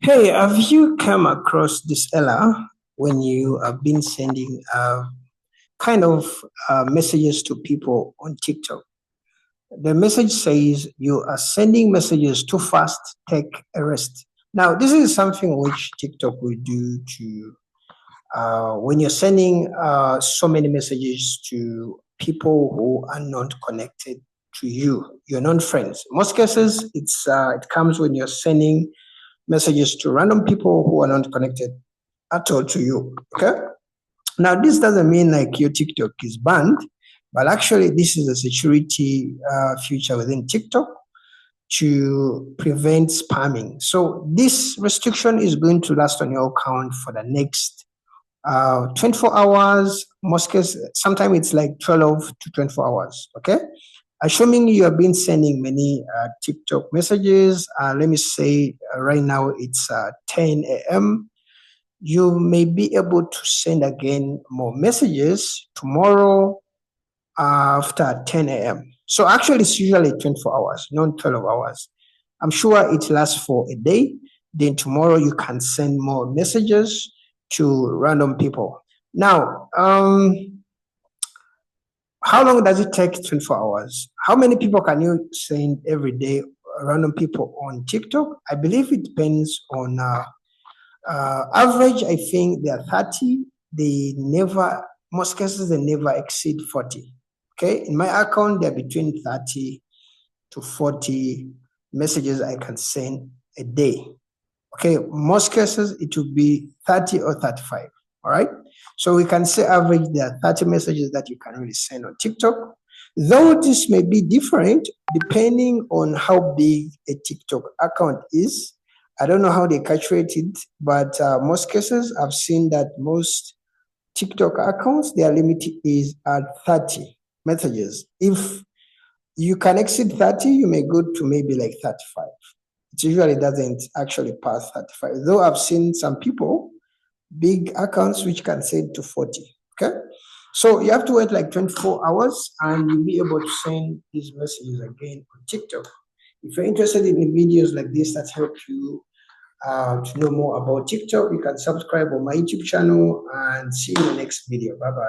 Hey, have you come across this error when you have been sending kind of messages to people on TikTok? The message says you are sending messages too fast, take a rest. Now, this is something which TikTok will do to when you're sending so many messages to people who are not connected to you, your non-friends. Most cases, it comes when you're sending messages to random people who are not connected at all to you. Okay. Now, this doesn't mean like your TikTok is banned, but actually, this is a security feature within TikTok to prevent spamming. So, this restriction is going to last on your account for the next 24 hours. Most cases, sometimes it's like 12 to 24 hours. Okay. Assuming you have been sending many TikTok messages, let me say right now it's 10 a.m. You may be able to send again more messages tomorrow after 10 a.m. So actually, it's usually 24 hours, not 12 hours. I'm sure it lasts for a day. Then tomorrow you can send more messages to random people. Now, how long does it take? 24 hours. How many people can you send every day? Random people on TikTok? I believe it depends on average. I think they are 30. They never, most cases, they never exceed 40. Okay. In my account, they're between 30 to 40 messages I can send a day. Okay. Most cases, it would be 30 or 35. All right. So we can say average there are 30 messages that you can really send on TikTok. Though this may be different depending on how big a TikTok account is. I don't know how they calculate it, but most cases I've seen that most TikTok accounts, their limit is at 30 messages. If you can exceed 30, you may go to maybe like 35. It usually doesn't actually pass 35. Though I've seen some people big accounts which can send to 40. Okay. So you have to wait like 24 hours and you'll be able to send these messages again on TikTok. If you're interested in videos like this that help you to know more about TikTok, you can subscribe on my YouTube channel and see you in the next video. Bye bye.